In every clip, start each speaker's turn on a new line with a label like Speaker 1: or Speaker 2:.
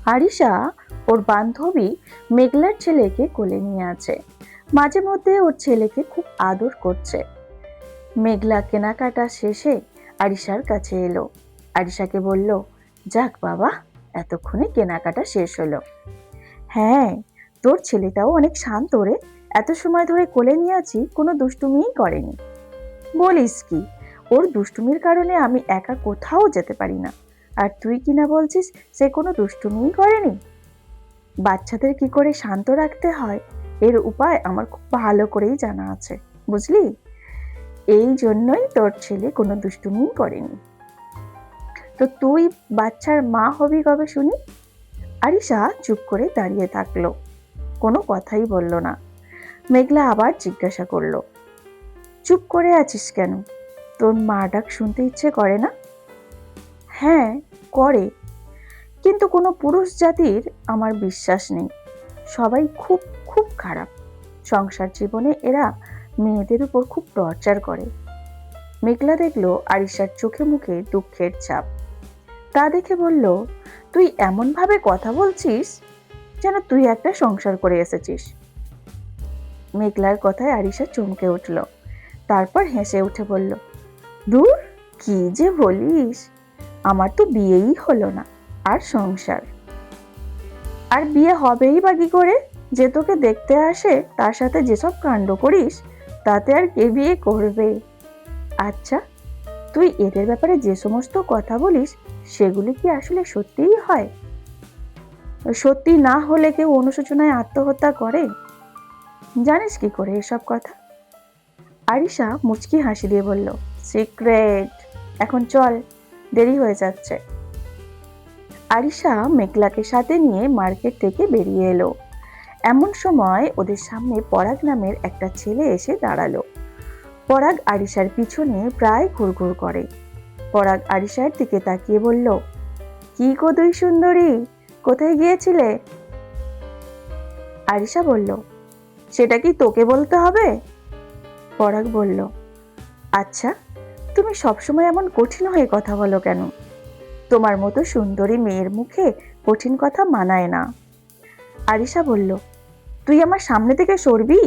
Speaker 1: আরিশা ওর বান্ধবী মেঘলার ছেলেকে কোলে নিয়ে আছে। মাঝে মধ্যে ওর ছেলেকে খুব আদর করছে। মেঘলা কেনাকাটা শেষে আরিশার কাছে এলো। আরিশাকে বলল, যাক বাবা, এতক্ষণে কেনাকাটা শেষ হলো। হ্যাঁ, তোর ছেলেটাও অনেক শান্ত রে। এত সময় ধরে কোলে নিয়ে আছি, কোনো দুষ্টুমিই করেনি। বলিস কি? ওর দুষ্টুমির কারণে আমি একা কোথাও যেতে পারি না, আর তুই কিনা বলছিস সে কোনো দুষ্টুমিই করেনি। বাচ্চাদের কি করে শান্ত রাখতে হয় এর উপায় আমার খুব ভালো করেই জানা আছে, বুঝলি? এই জন্যই তোর ছেলে কোনো দুষ্টুমিই করেনি। তো তুই বাচ্চার মা হবি কবে শুনি? আরিশা চুপ করে দাঁড়িয়ে থাকলো, কোনো কথাই বলল না। মেঘলা আবার জিজ্ঞাসা করলো, চুপ করে আছিস কেন? তোর মা ডাক শুনতে ইচ্ছে করে না? হ্যাঁ, করে, কিন্তু কোনো পুরুষ জাতির আমার বিশ্বাস নেই। সবাই খুব খুব খারাপ। সংসার জীবনে এরা মেয়েদের উপর খুব টর্চার করে। মেঘলা দেখলো আরিশার চোখে মুখে দুঃখের ছাপ। তা দেখে বলল, তুই এমন ভাবে কথা বলছিস যেন তুই একটা সংসার করে এসেছিস। মেঘলার কথায় আরিশা চমকে উঠল, তারপর হেসে উঠে বলল, দূর, কি যে বলিস, আমার তো বিয়েই হলো না, আর সংসার? আর বিয়ে হবেই বা কি করে? যে তোকে দেখতে আসে তার সাথে যেসব কাণ্ড করিস, তাতে আর কে বিয়ে করবে? আচ্ছা, তুই এদের ব্যাপারে যে সমস্ত কথা বলিস সেগুলি কি আসলে সত্যিই হয়? সত্যি না হলে কেউ অনুশোচনায় আত্মহত্যা করে? জানিস কি করে এসব কথা? আরিশা মুচকি হাসি দিয়ে বলল, সিক্রেট। এখন চল, দেরি হয়ে যাচ্ছে। আরিশা মেঘলাকে সাথে নিয়ে মার্কেট থেকে বেরিয়ে এলো। এমন সময় ওদের সামনে পরাগ নামের একটা ছেলে এসে দাঁড়ালো। পরাগ আরিশার পিছনে প্রায় ঘুরঘুর করে। পরাগ আরিশার দিকে তাকিয়ে বলল, কি গো দুই সুন্দরী, কোথায় গিয়েছিলে? আরিশা বলল, সেটা কি তোকে বলতে হবে? পরাগ বলল, আচ্ছা, তুমি সবসময় এমন কঠিন হয়ে কথা বলো কেন? তোমার মতো সুন্দরী মেয়ের মুখে কঠিন কথা মানায় না। আরিশা বলল, তুই আমার সামনে থেকে সরবি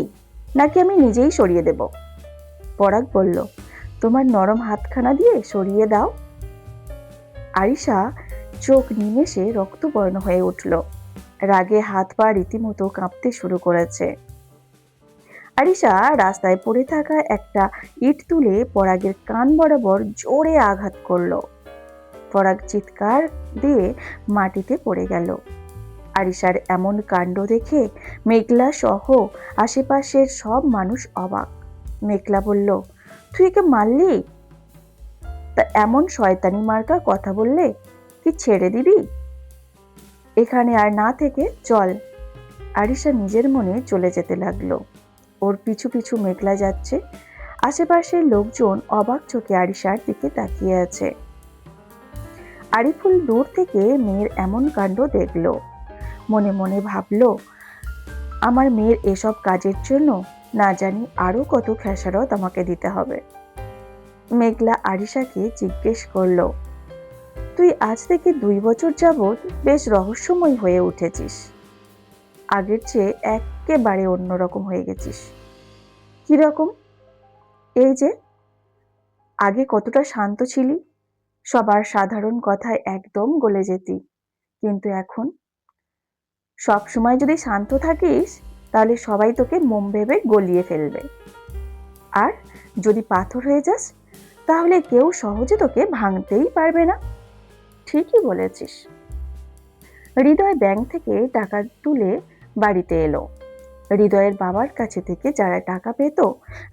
Speaker 1: নাকি আমি নিজেই সরিয়ে দেব? পরাগ বলল, তোমার নরম হাতখানা দিয়ে সরিয়ে দাও। আরিশা চোখ নিমেষে রক্তবর্ণ হয়ে উঠল। রাগে হাত পা রীতিমতো কাঁপতে শুরু করেছে। আরিশা রাস্তায় পড়ে থাকা একটা ইট তুলে পরাগের কান বরাবর জোরে আঘাত করলো। পরাগ চিৎকার দিয়ে মাটিতে পড়ে গেল। আরিশার এমন কাণ্ড দেখে মেঘলা সহ আশেপাশের সব মানুষ অবাক। মেঘলা বলল, তুই একে মারলি? তা এমন শয়তানি মার্কা কথা বললে কি ছেড়ে দিবি? এখানে আর না থেকে চল। আরিশা নিজের মনে চলে যেতে লাগলো। ওর পিছু পিছু মেঘলা যাচ্ছে। আশেপাশের লোকজন অবাক চোখে আরিশার দিকে তাকিয়ে আছে। আরিফুল দূর থেকে মেয়ের এমন কাণ্ড দেখলো। মনে মনে ভাবলো, আমার মেয়ের এসব কাজের জন্য না জানি আরো কত খেসারত আমাকে দিতে হবে। মেঘলা আরিশাকে জিজ্ঞেস করলো, তুই আজ থেকে 2 বছর যাবৎ বেশ রহস্যময় হয়ে উঠেছিস। আগের চেয়ে একেবারে অন্যরকম হয়ে গেছিস। কিরকম? এই যে আগে কতটা শান্ত ছিলি, সবার সাধারণ কথায় একদম গলে যেতি, কিন্তু এখন সব সময় যদি শান্ত থাকিস তাহলে সবাই তোকে মোম ভেবে গলিয়ে ফেলবে, আর যদি পাথর হয়ে যাস তাহলে কেউ সহজে তোকে ভাঙতেই পারবে না। ঠিকই বলেছিস। হৃদয় ব্যাংক থেকে টাকা তুলে বাড়িতে এলো। হৃদয়ের বাবার কাছে থেকে যারা টাকা পেত,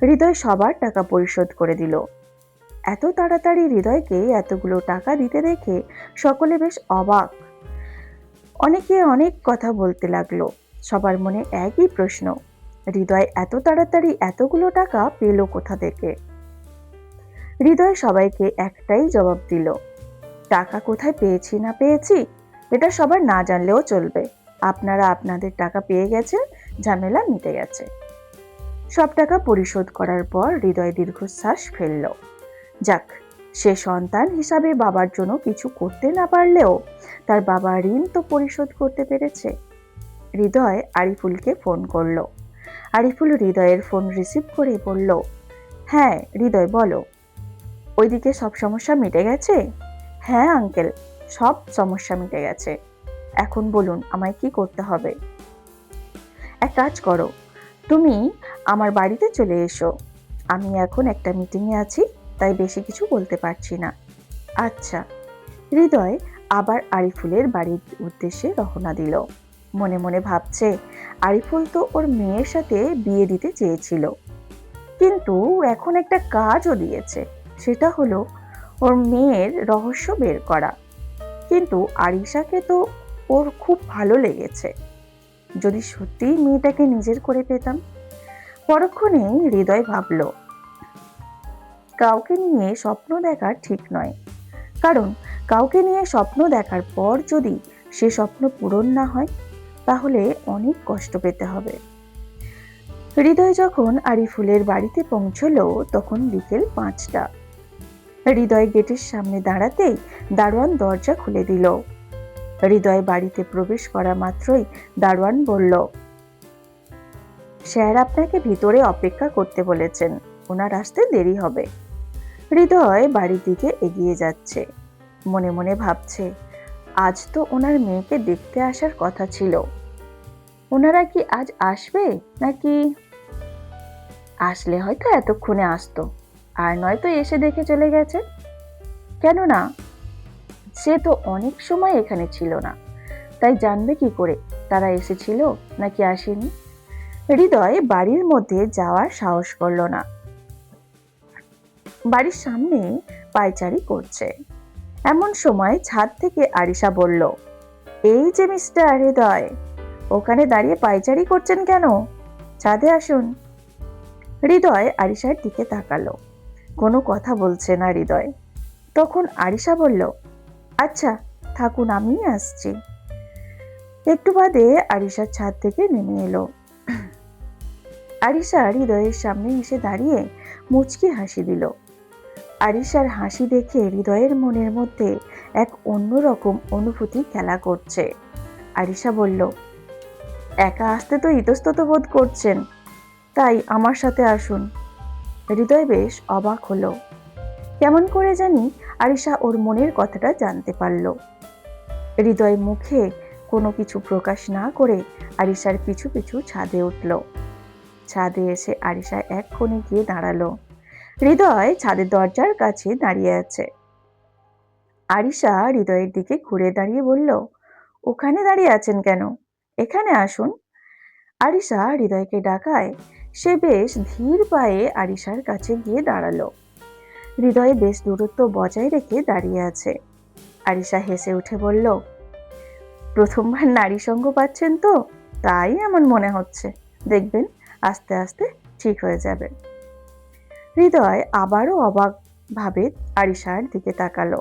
Speaker 1: হৃদয় সবার টাকা পরিশোধ করে দিল। এত তাড়াতাড়ি হৃদয়কে এতগুলো টাকা দিতে দেখে সকলে বেশ অবাক। অনেকে অনেক কথা বলতে লাগলো। সবার মনে একই প্রশ্ন, হৃদয় এত তাড়াতাড়ি এতগুলো টাকা পেল কোথা থেকে? হৃদয় সবাইকে একটাই জবাব দিল, টাকা কোথায় পেয়েছি না পেয়েছি এটা সবার না জানলেও চলবে। আপনারা আপনাদের টাকা পেয়ে গেছেন, ঝামেলা মিটে গেছে। সব টাকা পরিশোধ করার পর হৃদয় দীর্ঘশ্বাস ফেলল। যাক, সে সন্তান হিসাবে বাবার জন্য কিছু করতে না পারলেও তার বাবা ঋণ তো পরিশোধ করতে পেরেছে। হৃদয় আরিফুলকে ফোন করলো। আরিফুল হৃদয়ের ফোন রিসিভ করে বলল, হ্যাঁ হৃদয় বলো। ওইদিকে সব সমস্যা মিটে গেছে? হ্যাঁ আঙ্কেল, সব সমস্যা মিটে গেছে। এখন বলুন আমায় কি করতে হবে? এক কাজ করো, তুমি আমার বাড়িতে চলে এসো। আমি এখন একটা মিটিংয়ে আছি, তাই বেশি কিছু বলতে পারছি না। আচ্ছা। হৃদয় আবার আরিফুলের বাড়ির উদ্দেশ্যে রওনা দিল। মনে মনে ভাবছে, আরিফুল তো ওর মেয়ের সাথে বিয়ে দিতে চেয়েছিল, কিন্তু এখন একটা কাজও দিয়েছে, সেটা হলো ওর মেয়ের রহস্য বের করা। কিন্তু আরিশাকে তো ওর খুব ভালো লেগেছে। যদি সত্যিই মেয়েটাকে নিজের করে পেতাম। পরক্ষণেই হৃদয় ভাবল, কাউকে নিয়ে স্বপ্ন দেখা ঠিক নয়, কারণ কাউকে নিয়ে স্বপ্ন দেখার পর যদি সে স্বপ্ন পূরণ না হয়, তাহলে অনেক কষ্ট পেতে হবে। হৃদয় যখন আরিফুলের বাড়িতে পৌঁছলো তখন বিকেল 5টা। হৃদয় গেটের সামনে দাঁড়াতেই দারোয়ান দরজা খুলে দিল। হৃদয় বাড়িতে প্রবেশ করা মাত্রই দারোয়ান বলল, স্যার আপনাকে ভিতরে অপেক্ষা করতে বলেছেন, ওনার আসতে দেরি হবে। হৃদয় বাড়ির দিকে এগিয়ে যাচ্ছে। মনে মনে ভাবছে, আজ তো ওনার মেয়েকে দেখতে আসার কথা ছিল। ওনারা কি আজ আসবে নাকি? আসলে হয়তো এতক্ষণে আসতো, আর নয়তো এসে দেখে চলে গেছে। কেননা সে তো অনেক সময় এখানে ছিল না, তাই জানবে কি করে তারা এসেছিল নাকি আসেনি। হৃদয় বাড়ির মধ্যে যাওয়ার সাহস করল না। বাড়ির সামনে পায়চারি করছে। এমন সময় ছাদ থেকে আরিশা বলল, এই যে মিস্টার হৃদয়, ওখানে দাঁড়িয়ে পায়চারি করছেন কেন? ছাদে আসুন। হৃদয় আরিশার দিকে তাকালো। কোনো কথা বলছে না হৃদয়। তখন আরিশা বলল, আচ্ছা থাকুন, আমি আসছি। একটু বাদে আরিশা ছাদ থেকে নেমে এলো। আরিশা হৃদয়ের সামনে এসে দাঁড়িয়ে মুচকি হাসি দিল। আরিশার হাসি দেখে হৃদয়ের মনের মধ্যে এক অন্যরকম অনুভূতি খেলা করছে। আরিশা বলল, একা আসতে তো ইতস্তত বোধ করছেন, তাই আমার সাথে আসুন। হৃদয় বেশ অবাক হলো। কেমন করে জানি আরিশা ওর মনের কথাটা জানতে পারল। হৃদয় মুখে কোনো কিছু প্রকাশ না করে আরিশার পিছু পিছু ছাদে উঠল। ছাদে এসে আরিশা এক কোণে গিয়ে দাঁড়ালো। হৃদয় ছাদের দরজার কাছে দাঁড়িয়ে আছে। আরিশা হৃদয়ের দিকে ঘুরে দাঁড়িয়ে বলল, ওখানে দাঁড়িয়ে আছেন কেন? এখানে আসুন। আরিশা হৃদয়কে ডাকায় সে বেশ ধীর পায়ে আরিশার কাছে গিয়ে দাঁড়ালো। হৃদয় বেশ দূরত্ব বজায় রেখে দাঁড়িয়ে আছে। আরিশা হেসে উঠে বলল, প্রথমবার নারী সঙ্গ পাচ্ছেন তো, তাই এমন মনে হচ্ছে, দেখবেন আস্তে আস্তে ঠিক হয়ে যাবে। হৃদয় আবারও অবাক ভাবে আরিশার দিকে তাকালো।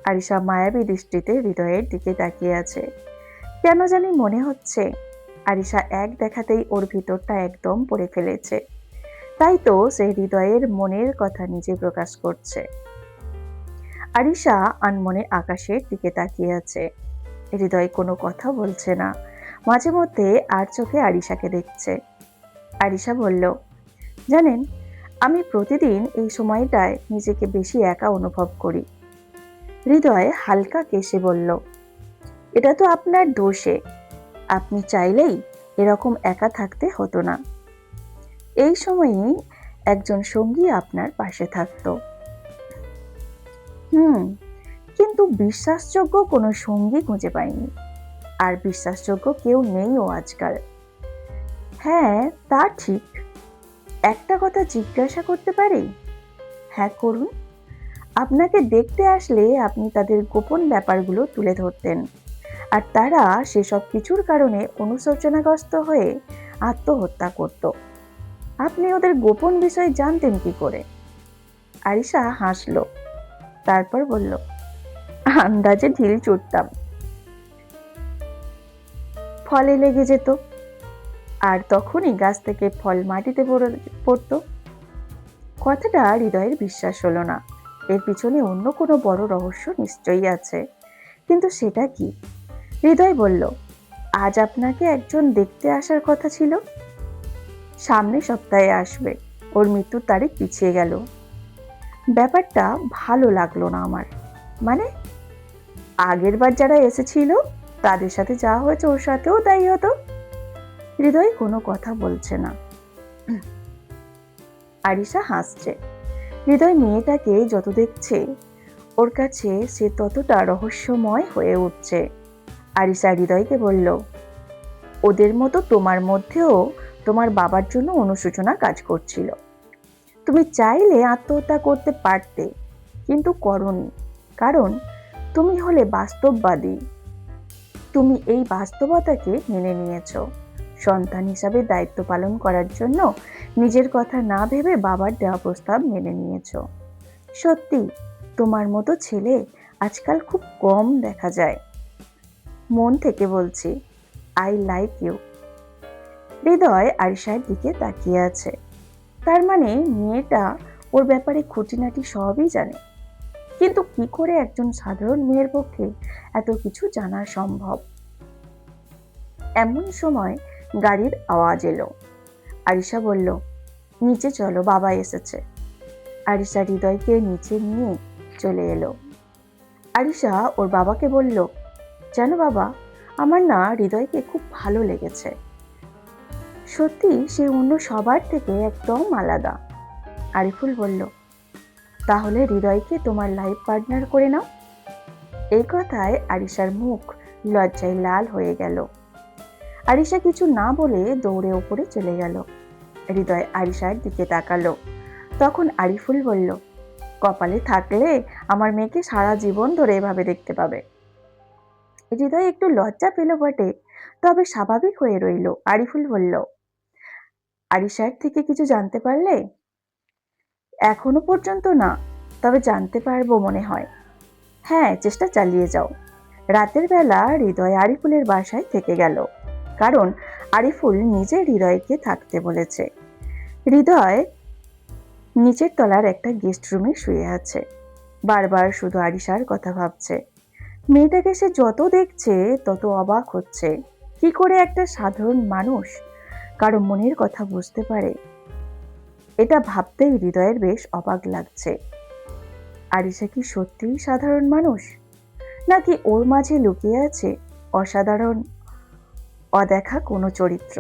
Speaker 1: আরিশা মায়াবী দৃষ্টিতে হৃদয়ের দিকে তাকিয়ে আছে। কেন জানি মনে হচ্ছে আরিশা এক দেখাতেই ওর ভিতরটা একদম পড়ে ফেলেছে, তাই তো সে হৃদয়ের মনের কথা নিজে প্রকাশ করছে। আরিশা আনমনে আকাশের দিকে তাকিয়ে আছে। হৃদয় কোনো কথা বলছে না, মাঝে মধ্যে আর চোখে আরিশাকে দেখছে। আরিশা বলল, জানেন, আমি প্রতিদিন এই সময়টায় নিজেকে বেশি একা অনুভব করি। হৃদয় হালকা কেশে বলল, এটা তো আপনার দোষে, আপনি চাইলেই এরকম একা থাকতে হতো না। এই সময়েই একজন সঙ্গী আপনার পাশে থাকতো। কিন্তু বিশ্বাসযোগ্য কোনো সঙ্গী খুঁজে পাইনি, আর বিশ্বাসযোগ্য কেউ নেইও আজকাল। হ্যাঁ তা ঠিক। একটা কথা জিজ্ঞাসা করতে পারি? হ্যাঁ করুন। আপনাকে দেখতে আসলে আপনি তাদের গোপন ব্যাপারগুলো তুলে ধরতেন, আর তারা সেসব কিছুর কারণে অনুশোচনাগ্রস্ত হয়ে আত্মহত্যা করত। আপনি ওদের গোপন বিষয় জানতেন কি করে? আরিশা হাসলো, তারপর বলল, আন্দাজে ঢিল ছুটতাম, ফলে লেগে যেত, আর তখনই গাছ থেকে ফল মাটিতে পড়তো। কথাটা হৃদয়ের বিশ্বাস হলো না। এর পিছনে অন্য কোনো বড় রহস্য নিশ্চয়ই আছে, কিন্তু সেটা কি হৃদয় বলল, আজ আপনাকে একজন দেখতে আসার কথা ছিল, সামনের সপ্তাহে আসবে। ওর মৃত্যুর তারিখ পিছিয়ে গেল। ব্যাপারটা ভালো লাগলো না আমার। মানে, আগের বার যারা এসেছিল তাদের সাথে যা হয়েছে ওর সাথেও তাই হতো। হৃদয় কোনো কথা বলছে না। আরিশা হাসছে। হৃদয় মেয়েটাকে যত দেখছে ওর কাছে সে ততটা রহস্যময় হয়ে উঠছে। আরিশা হৃদয়কে বলল, ওদের মতো তোমার মধ্যেও তোমার বাবার জন্য অনুশোচনা কাজ করছিল। তুমি চাইলে আত্মহত্যা করতে পারতে, কিন্তু করনি, কারণ তুমি হলে বাস্তববাদী। তুমি এই বাস্তবতাকে মেনে নিয়েছ। সন্তান হিসাবে দায়িত্ব পালন করার জন্য নিজের কথা না ভেবে বাবার দেওয়া প্রস্তাব মেনে নিয়েছ। সত্যি, তোমার মতো ছেলে আজকাল খুব কম দেখা যায়। মন থেকে বলছি, আই লাইক ইউ। হৃদয় আরিশার দিকে তাকিয়ে আছে। তার মানে মেয়েটা ওর ব্যাপারে খুঁটিনাটি সবই জানে। কিন্তু কি করে একজন সাধারণ মেয়ের পক্ষে এত কিছু জানা সম্ভব? এমন সময় গাড়ির আওয়াজ এলো। আরিশা বলল, নিচে চলো, বাবা এসেছে। আরিশা হৃদয়কে নিচে নিয়ে চলে এলো। আরিশা ওর বাবাকে বলল, জানো বাবা, আমার না হৃদয়কে খুব ভালো লেগেছে। সত্যি সে অন্য সবার থেকে একদম আলাদা। আরিফুল বলল, তাহলে হৃদয়কে তোমার লাইফ পার্টনার করে নাও। এই কথায় আরিশার মুখ লজ্জায় লাল হয়ে গেল। আরিশা কিছু না বলে দৌড়ে ওপরে চলে গেল। হৃদয় আরিশার দিকে তাকালো। তখন আরিফুল বলল, কপালে থাকলে আমার মেয়েকে সারা জীবন ধরে এভাবে দেখতে পাবে। হৃদয় একটু লজ্জা পেল বটে, তবে স্বাভাবিক হয়ে রইল। আরিফুল বলল, আরিশার থেকে কিছু জানতে পারলে? এখনো পর্যন্ত না, তবে জানতে পারবো মনে হয়। হ্যাঁ, চেষ্টা চালিয়ে যাও। রাতের বেলা হৃদয় আরিফুলের বাসায় থেকে গেল, কারণ আরিফুল নিজে হৃদয়কে থাকতে বলেছে। হৃদয় নিচের তলার একটা গেস্ট রুমে শুয়ে আছে। বারবার শুধু আরিশার কথা ভাবছে। মেয়েটাকে সে যত দেখছে তত অবাক হচ্ছে। কি করে একটা সাধারণ মানুষ কারো মনের কথা বুঝতে পারে? এটা ভাবতেই হৃদয়ের বেশ অবাক লাগছে। আরিশা কি সত্যিই সাধারণ মানুষ, নাকি ওর মাঝে লুকিয়ে আছে অসাধারণ, অদেখা কোনো চরিত্র?